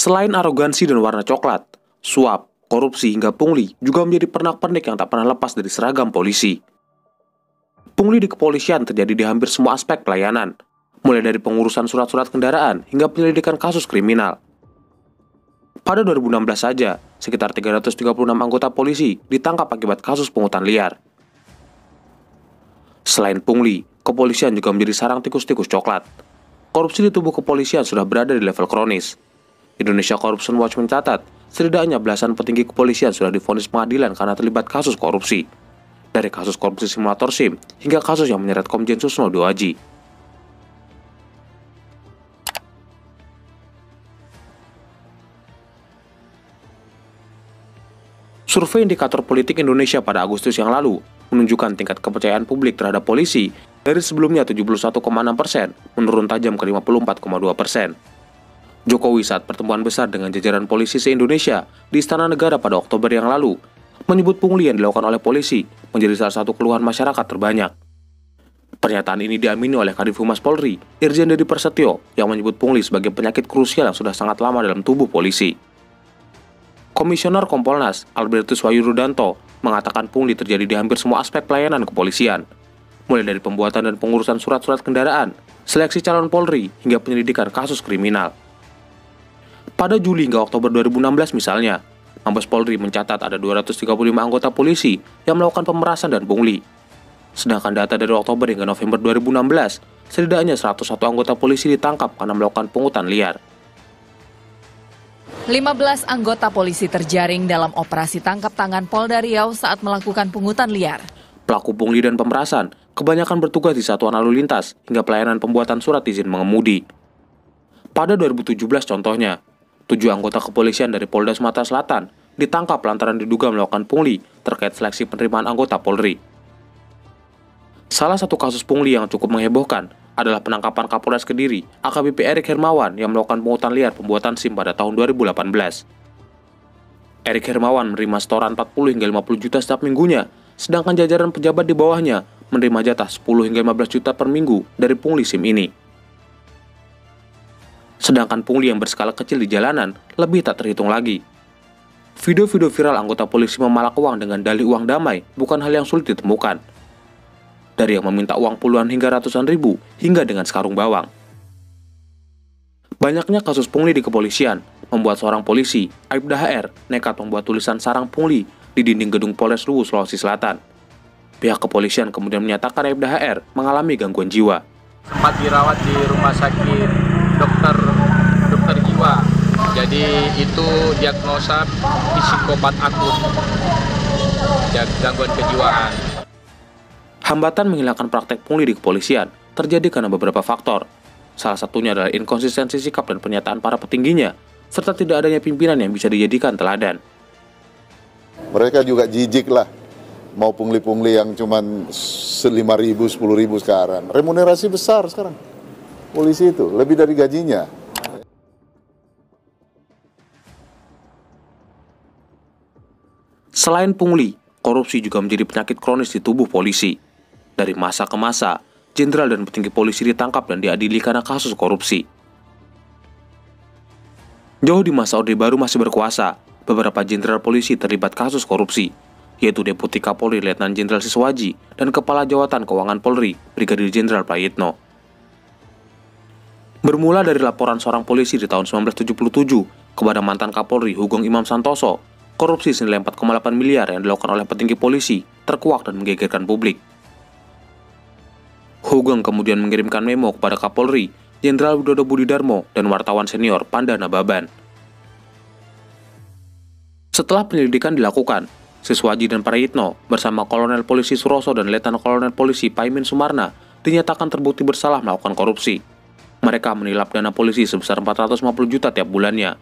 Selain arogansi dan warna coklat, suap, korupsi hingga pungli juga menjadi pernak-pernik yang tak pernah lepas dari seragam polisi. Pungli di kepolisian terjadi di hampir semua aspek pelayanan, mulai dari pengurusan surat-surat kendaraan hingga penyelidikan kasus kriminal. Pada 2016 saja, sekitar 336 anggota polisi ditangkap akibat kasus pungutan liar. Selain pungli, kepolisian juga menjadi sarang tikus-tikus coklat. Korupsi di tubuh kepolisian sudah berada di level kronis. Indonesia Corruption Watch mencatat, setidaknya belasan petinggi kepolisian sudah divonis pengadilan karena terlibat kasus korupsi. Dari kasus korupsi simulator SIM hingga kasus yang menyeret Komjen Susno Doaji. Survei Indikator Politik Indonesia pada Agustus yang lalu menunjukkan tingkat kepercayaan publik terhadap polisi dari sebelumnya 71,6% menurun tajam ke 54,2%. Jokowi saat pertemuan besar dengan jajaran polisi se-Indonesia di Istana Negara pada Oktober yang lalu menyebut pungli yang dilakukan oleh polisi menjadi salah satu keluhan masyarakat terbanyak. Pernyataan ini diamini oleh Kadif Humas Polri, Irjen Deddy Prasetyo, yang menyebut pungli sebagai penyakit krusial yang sudah sangat lama dalam tubuh polisi. Komisioner Kompolnas, Albertus Wahyu Rudanto, mengatakan pungli terjadi di hampir semua aspek pelayanan kepolisian, mulai dari pembuatan dan pengurusan surat-surat kendaraan, seleksi calon Polri, hingga penyelidikan kasus kriminal. Pada Juli hingga Oktober 2016 misalnya, Mabes Polri mencatat ada 235 anggota polisi yang melakukan pemerasan dan pungli. Sedangkan data dari Oktober hingga November 2016, setidaknya 101 anggota polisi ditangkap karena melakukan pungutan liar. 15 anggota polisi terjaring dalam operasi tangkap tangan Polda Riau saat melakukan pungutan liar. Pelaku pungli dan pemerasan kebanyakan bertugas di satuan lalu lintas hingga pelayanan pembuatan surat izin mengemudi. Pada 2017 contohnya, 7 anggota kepolisian dari Polda Sumatera Selatan ditangkap lantaran diduga melakukan pungli terkait seleksi penerimaan anggota Polri. Salah satu kasus pungli yang cukup menghebohkan adalah penangkapan Kapolres Kediri, AKBP Erik Hermawan yang melakukan pungutan liar pembuatan SIM pada tahun 2018. Erik Hermawan menerima setoran 40 hingga 50 juta setiap minggunya, sedangkan jajaran pejabat di bawahnya menerima jatah 10 hingga 15 juta per minggu dari pungli SIM ini. Sedangkan pungli yang berskala kecil di jalanan lebih tak terhitung lagi. Video-video viral anggota polisi memalak uang dengan dalih uang damai bukan hal yang sulit ditemukan. Dari yang meminta uang puluhan hingga ratusan ribu, hingga dengan sekarung bawang. Banyaknya kasus pungli di kepolisian membuat seorang polisi, Aibda HR, nekat membuat tulisan sarang pungli di dinding gedung Polres Luwu, Sulawesi Selatan. Pihak kepolisian kemudian menyatakan Aibda HR mengalami gangguan jiwa. Sempat dirawat di rumah sakit dokter jiwa. Jadi itu diagnosa psikopat akut, gangguan kejiwaan. Hambatan menghilangkan praktek pungli di kepolisian terjadi karena beberapa faktor. Salah satunya adalah inkonsistensi sikap dan pernyataan para petingginya, serta tidak adanya pimpinan yang bisa dijadikan teladan. Mereka juga jijik lah, mau pungli-pungli yang cuma 5.000, 10.000 sekarang. Remunerasi besar sekarang, polisi itu, lebih dari gajinya. Selain pungli, korupsi juga menjadi penyakit kronis di tubuh polisi. Dari masa ke masa, jenderal dan petinggi polisi ditangkap dan diadili karena kasus korupsi. Jauh di masa Orde Baru masih berkuasa, beberapa jenderal polisi terlibat kasus korupsi, yaitu Deputi Kapolri Letnan Jenderal Siswaji dan Kepala Jawatan Keuangan Polri, Brigadir Jenderal Prayitno. Bermula dari laporan seorang polisi di tahun 1977 kepada mantan Kapolri Hugeng Imam Santoso, korupsi senilai 4,8 miliar yang dilakukan oleh petinggi polisi terkuak dan menggegerkan publik. Hugeng kemudian mengirimkan memo kepada Kapolri, Jenderal Widodo Budidarmo, dan wartawan senior Pandana Baban. Setelah penyelidikan dilakukan, Siswaji dan Prayitno bersama Kolonel Polisi Suroso dan Letnan Kolonel Polisi Paimin Sumarna dinyatakan terbukti bersalah melakukan korupsi. Mereka menilap dana polisi sebesar 450 juta tiap bulannya.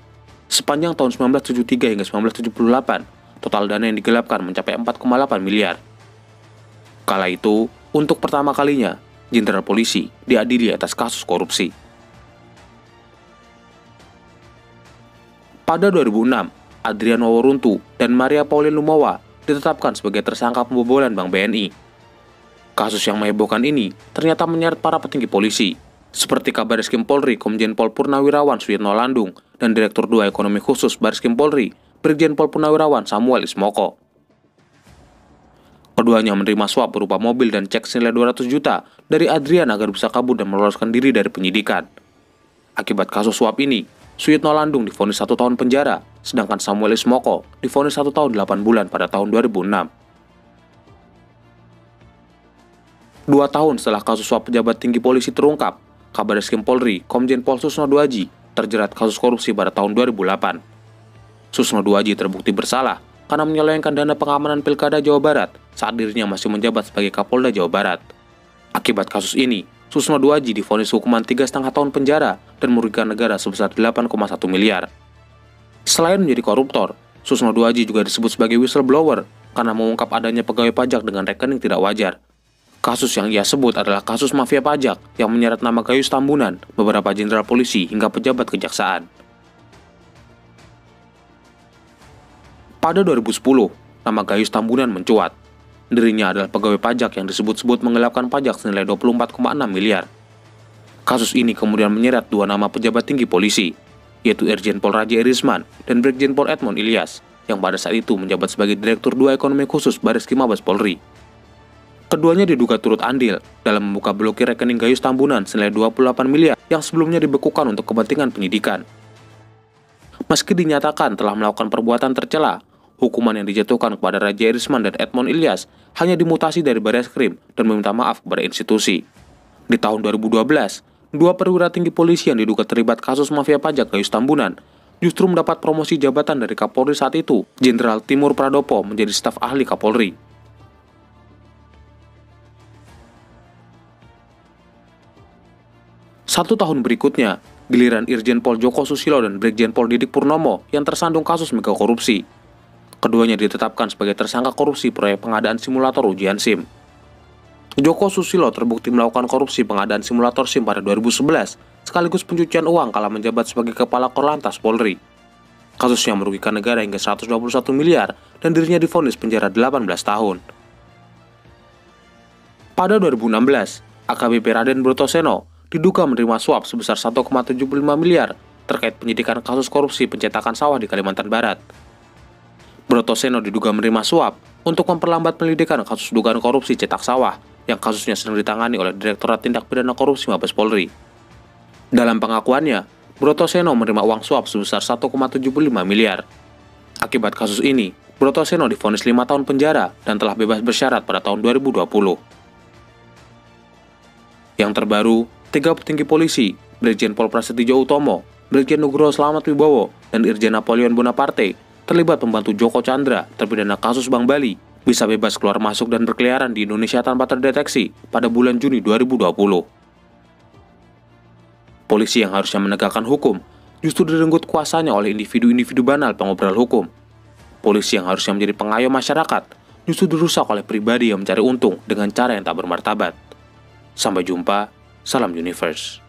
Sepanjang tahun 1973 hingga 1978, total dana yang digelapkan mencapai 4,8 miliar. Kala itu, untuk pertama kalinya, jenderal polisi diadili atas kasus korupsi. Pada 2006, Adrian Waworuntu dan Maria Pauline Lumawa ditetapkan sebagai tersangka pembobolan Bank BNI. Kasus yang menghebohkan ini ternyata menyeret para petinggi polisi, Seperti Kabar Reskrim Polri, Komjen Pol Purnawirawan Suyitno Landung, dan Direktur 2 Ekonomi Khusus Bareskrim Polri, Brigjen Pol Purnawirawan Samuel Ismoko. Keduanya menerima suap berupa mobil dan cek senilai 200 juta dari Adrian agar bisa kabur dan meloloskan diri dari penyidikan. Akibat kasus suap ini, Suyitno Landung divonis 1 tahun penjara, sedangkan Samuel Ismoko divonis 1 tahun 8 bulan pada tahun 2006. 2 tahun setelah kasus suap pejabat tinggi polisi terungkap, Kabar Reskrim Polri, Komjen Pol Susno Duaji, terjerat kasus korupsi pada tahun 2008. Susno Duaji terbukti bersalah karena menyelewengkan dana pengamanan Pilkada Jawa Barat saat dirinya masih menjabat sebagai Kapolda Jawa Barat. Akibat kasus ini, Susno Duaji divonis hukuman 3,5 tahun penjara dan merugikan negara sebesar 8,1 miliar. Selain menjadi koruptor, Susno Duaji juga disebut sebagai whistleblower karena mengungkap adanya pegawai pajak dengan rekening tidak wajar. Kasus yang ia sebut adalah kasus mafia pajak yang menyeret nama Gayus Tambunan, beberapa jenderal polisi hingga pejabat kejaksaan. Pada 2010, nama Gayus Tambunan mencuat. Dirinya adalah pegawai pajak yang disebut-sebut menggelapkan pajak senilai 24,6 miliar. Kasus ini kemudian menyeret 2 nama pejabat tinggi polisi, yaitu Irjen Pol Raja Irisman dan Brigjen Pol Edmond Ilyas, yang pada saat itu menjabat sebagai Direktur 2 Ekonomi Khusus Bareskrim Mabes Polri. Keduanya diduga turut andil dalam membuka blokir rekening Gayus Tambunan senilai 28 miliar yang sebelumnya dibekukan untuk kepentingan penyidikan. Meski dinyatakan telah melakukan perbuatan tercela, hukuman yang dijatuhkan kepada Raja Irisman dan Edmond Ilyas hanya dimutasi dari Bareskrim dan meminta maaf kepada institusi. Di tahun 2012, 2 perwira tinggi polisi yang diduga terlibat kasus mafia pajak Gayus Tambunan justru mendapat promosi jabatan dari Kapolri saat itu, Jenderal Timur Pradopo menjadi staf ahli Kapolri. 1 tahun berikutnya, giliran Irjen Pol Joko Susilo dan Brigjen Pol Didik Purnomo yang tersandung kasus mega korupsi. Keduanya ditetapkan sebagai tersangka korupsi proyek pengadaan simulator ujian SIM. Joko Susilo terbukti melakukan korupsi pengadaan simulator SIM pada 2011, sekaligus pencucian uang kala menjabat sebagai Kepala Korlantas Polri. Kasusnya merugikan negara hingga 121 miliar dan dirinya divonis penjara 18 tahun. Pada 2016, AKBP Raden Brotoseno diduga menerima suap sebesar 1,75 miliar terkait penyidikan kasus korupsi pencetakan sawah di Kalimantan Barat. Brotoseno diduga menerima suap untuk memperlambat penyelidikan kasus dugaan korupsi cetak sawah yang kasusnya sedang ditangani oleh Direktorat Tindak Pidana Korupsi Mabes Polri. Dalam pengakuannya, Brotoseno menerima uang suap sebesar 1,75 miliar. Akibat kasus ini, Brotoseno divonis 5 tahun penjara dan telah bebas bersyarat pada tahun 2020. Yang terbaru, 3 petinggi polisi, Brigjen Pol Prasetyo Utomo, Brigjen Nugroho Slamet Wibowo, dan Irjen Napoleon Bonaparte terlibat membantu Joko Chandra, terpidana kasus Bank Bali, bisa bebas keluar masuk dan berkeliaran di Indonesia tanpa terdeteksi pada bulan Juni 2020. Polisi yang harusnya menegakkan hukum justru direnggut kuasanya oleh individu-individu banal pengobrol hukum. Polisi yang harusnya menjadi pengayom masyarakat justru dirusak oleh pribadi yang mencari untung dengan cara yang tak bermartabat. Sampai jumpa. Salam Universe.